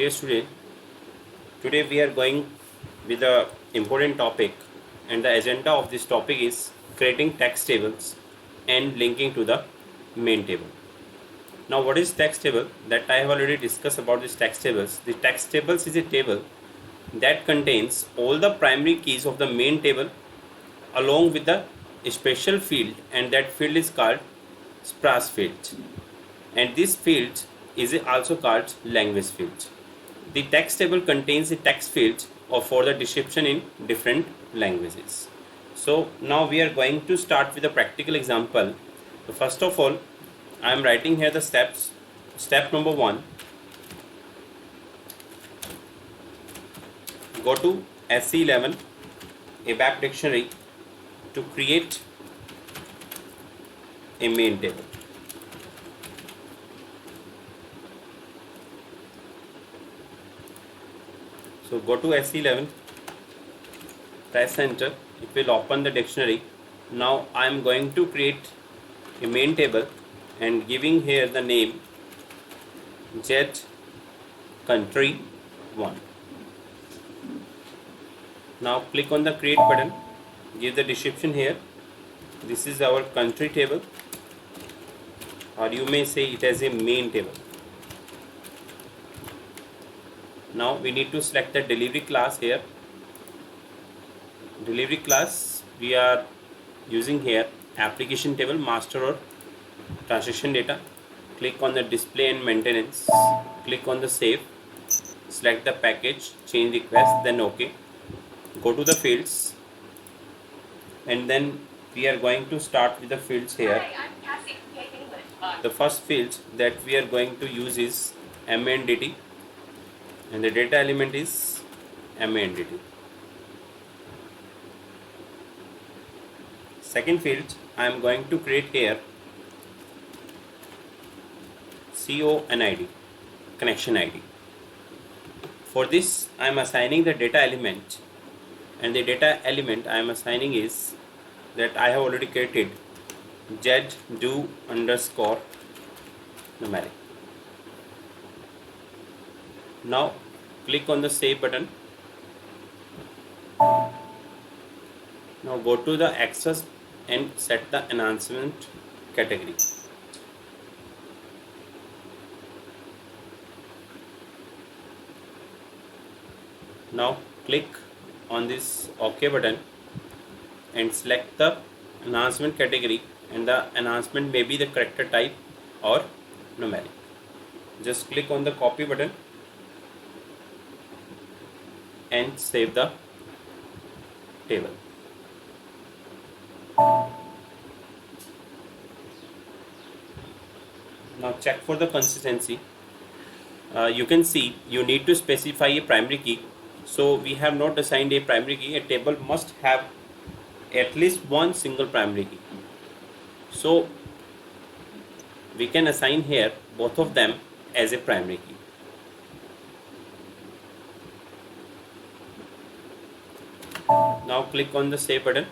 Dear student, today we are going with the important topic, and the agenda of this topic is creating text tables and linking to the main table. Now what is text table? That I have already discussed about these text tables. The text tables is a table that contains all the primary keys of the main table along with the special field, and that field is called sparse field, and this field is also called language field. The text table contains the text fields for the description in different languages. So now we are going to start with a practical example. So first of all, I am writing here the steps. Step number 1, go to SC11 ABAP dictionary to create a main table. So go to SC11, press enter, it will open the dictionary. Now I am going to create a main table and giving here the name Z country 1. Now click on the create button, give the description here. This is our country table, or you may say it as a main table. Now we need to select the delivery class here. Delivery class we are using here application table, master or transaction data. Click on the display and maintenance, click on the save, select the package, change request, then OK. Go to the fields, and then we are going to start with the fields here. The first field that we are going to use is MANDT, and the data element is MANDT. Second field I am going to create here CONID, connection ID. For this I am assigning the data element, and the data element I am assigning is that I have already created ZDO underscore numeric. Now click on the save button. Now go to the access and set the enhancement category. Now click on this OK button and select the enhancement category, and the enhancement may be the character type or numeric. Just click on the copy button and save the table. Now check for the consistency. You can see you need to specify a primary key. So we have not assigned a primary key. A table must have at least one single primary key. So we can assign here both of them as a primary key. Now click on the save button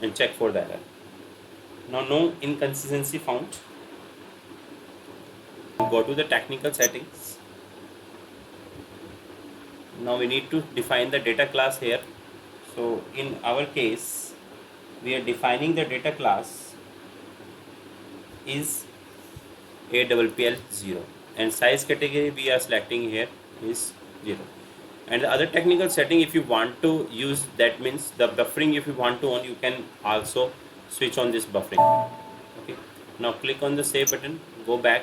and check for the error. Now no inconsistency found. Go to the technical settings. Now we need to define the data class here. So in our case we are defining the data class is AWPL0, and size category we are selecting here is 0. And the other technical setting, if you want to use, that means the buffering, if you want to on, you can also switch on this buffering. Okay. Now click on the save button, go back,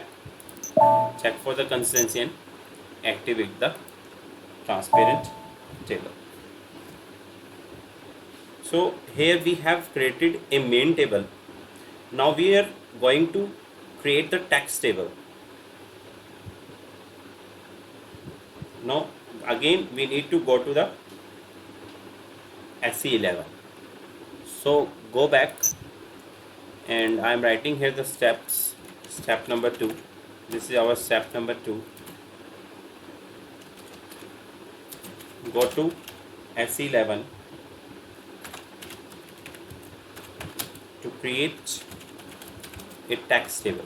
check for the consistency and activate the transparent table. So here we have created a main table. Now we are going to create the text table. Now again we need to go to the SC11. So go back, and I am writing here the steps. Step number 2. This is our step number 2. Go to SC11 to create a text table.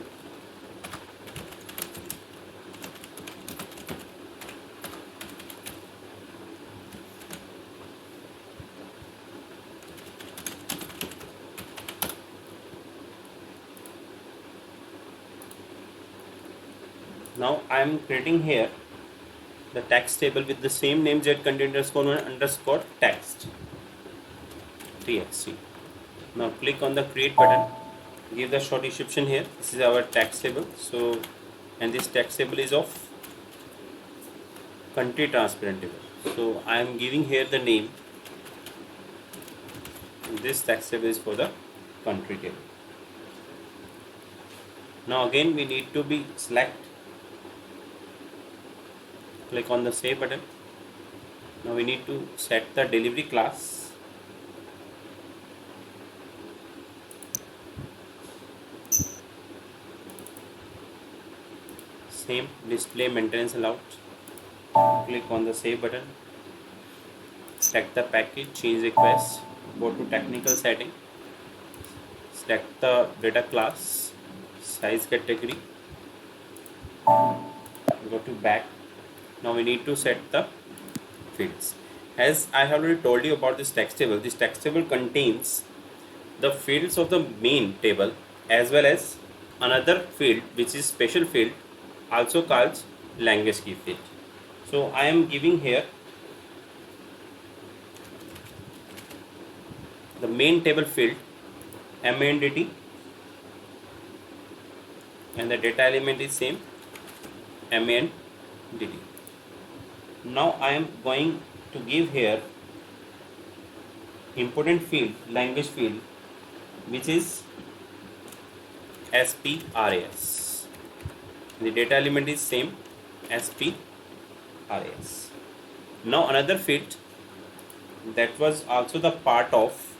Now I am creating here the text table with the same name z content underscore one underscore text txt. Now click on the create button, give the short description here. This is our text table. So, and this text table is of country transparent table. So I am giving here the name. This text table is for the country table. Now again we need to be select, click on the save button. Now we need to set the delivery class. Same display maintenance allowed. Click on the save button. Select the package, change request, go to technical setting, select the data class, size category, go to back. Now we need to set the fields. As I have already told you about this text table contains the fields of the main table as well as another field which is special field, also called language key field. So I am giving here the main table field MANDT, and the data element is same MANDT. Now I am going to give here important field, language field, which is SPRAS. The data element is same SPRAS. Now another field that was also the part of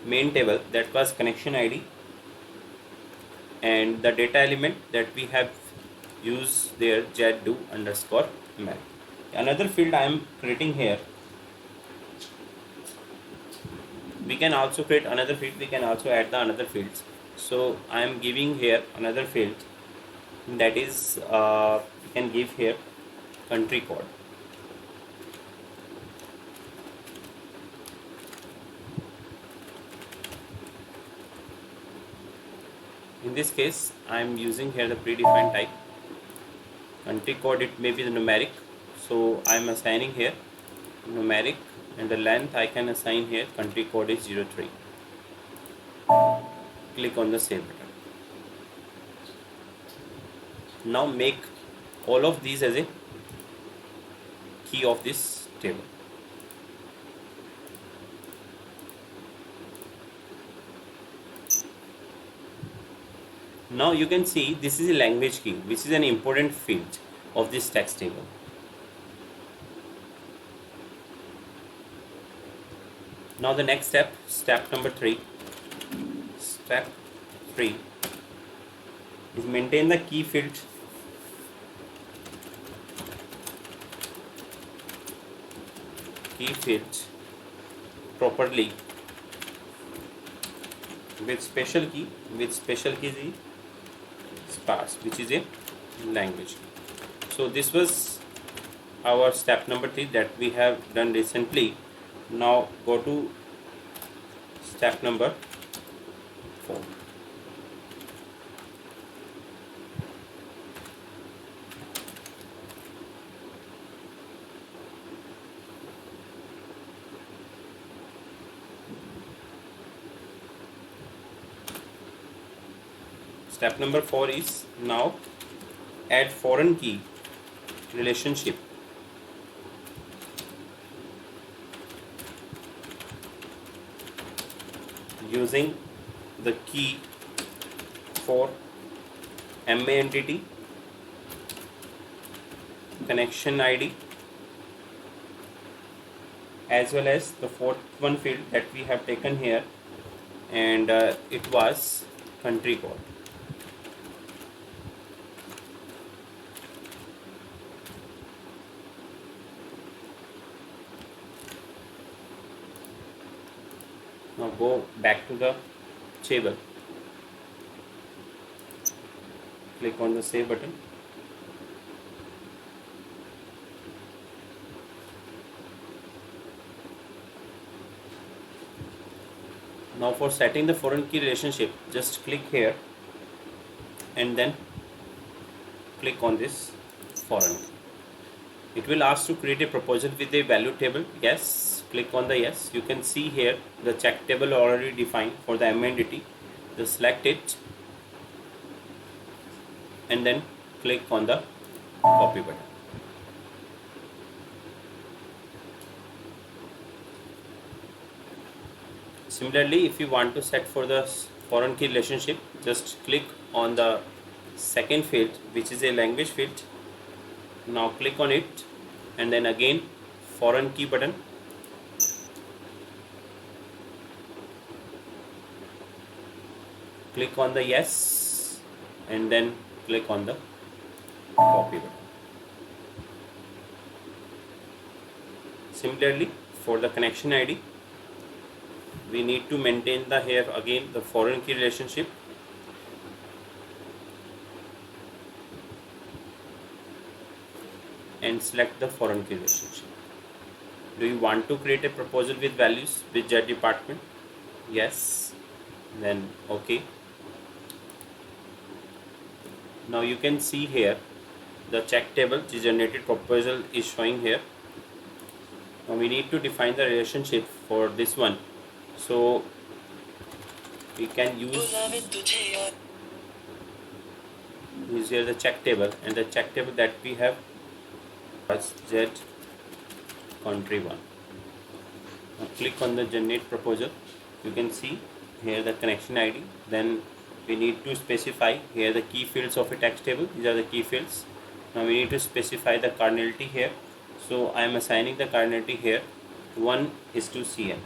main table, that was connection ID, and the data element that we have used there jet2 underscore map. Another field I am creating here. We can also create another field, we can also add the another fields. So I am giving here another field, that is we can give here country code. In this case I am using here the predefined type country code. It may be the numeric, so I am assigning here numeric, and the length I can assign here country code is 03. Click on the save button. Now make all of these as a key of this table. Now you can see this is a language key, which is an important field of this text table. Now the next step number 3. Step 3 is maintain the key field properly with special key, is sparse, which is a language key. So this was our step number 3 that we have done recently. Now go to step number 4. Step number 4 is now add foreign key relationship using the key for MANTT, connection ID, as well as the fourth one field that we have taken here, and it was country code. Now go back to the table, click on the save button. Now for setting the foreign key relationship, just click here and then click on this foreign key. It will ask to create a proposal with a value table. Yes, click on the yes. You can see here the check table already defined for the MNDT. Just select it and then click on the copy button. Similarly, if you want to set for the foreign key relationship, just click on the second field, which is a language field. Now click on it and then again foreign key button. Click on the yes and then click on the copy button. Similarly, for the connection ID, we need to maintain the here again the foreign key relationship. And select the foreign key relationship. Do you want to create a proposal with values with jet department? Yes. Then OK. Now you can see here the check table, the generated proposal is showing here. Now we need to define the relationship for this one. So we can use here the check table, and the check table that we have was jet country 1. Now click on the generate proposal. You can see here the connection ID. Then we need to specify here the key fields of a text table. These are the key fields. Now we need to specify the cardinality here. So I am assigning the cardinality here 1:CN.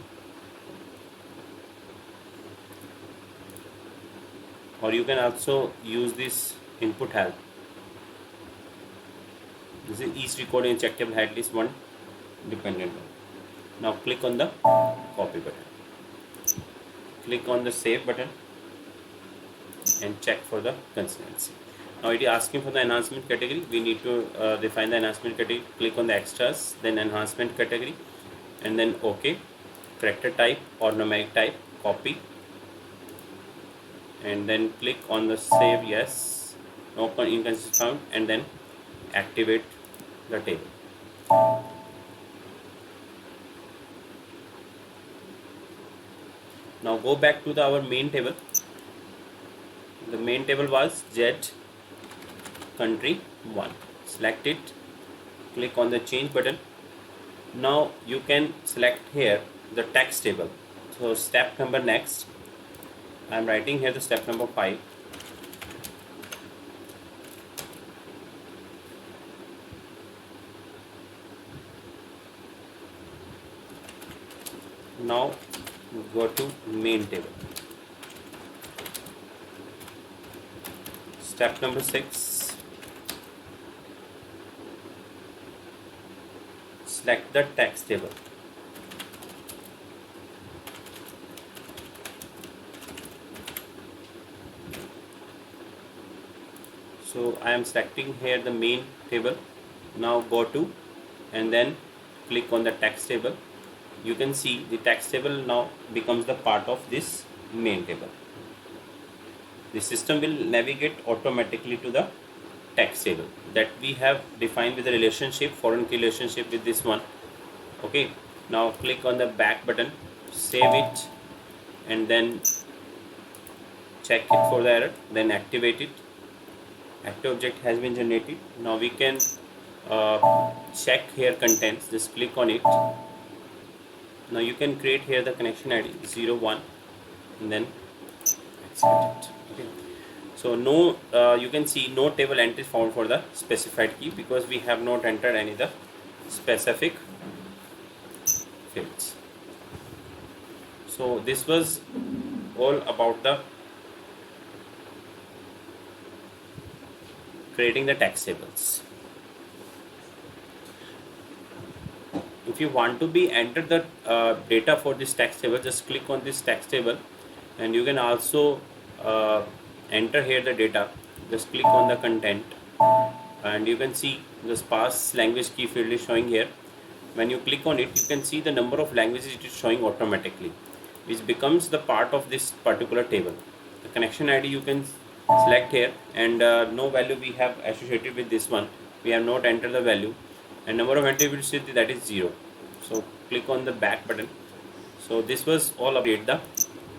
Or you can also use this input help. This is each recording check table had at least one dependent one. Now click on the copy button. Click on the save button and check for the consistency. Now it is asking for the enhancement category. We need to define the enhancement category. Click on the extras, then enhancement category, and then OK. Character type or numeric type, copy, and then click on the save yes, no inconsistency found, and then activate the table. Now go back to our main table. The main table was jet country 1. Select it, click on the change button. Now you can select here the text table. So step number next, I am writing here the step number 5. Now go to main table. Step number 6, select the text table. So I am selecting here the main table. Now go to and then click on the text table. You can see the text table now becomes the part of this main table. The system will navigate automatically to the text table that we have defined with the relationship, foreign key relationship with this one. Okay, now click on the back button, save it, and then check it for the error, then activate it. Active object has been generated. Now we can check here contents. Just click on it. Now you can create here the connection ID 01 and then accept it. Okay. So no, you can see no table entry found for the specified key because we have not entered any of the specific fields. So this was all about the creating the text tables. If you want to be enter the data for this text table, just click on this text table, and you can also enter here the data. Just click on the content, and you can see the sparse language key field is showing here. When you click on it, you can see the number of languages it is showing automatically, which becomes the part of this particular table. The connection ID you can select here, and no value we have associated with this one. We have not entered the value, and number of entry will see that is 0. So click on the back button. So this was all about the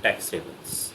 tax tables.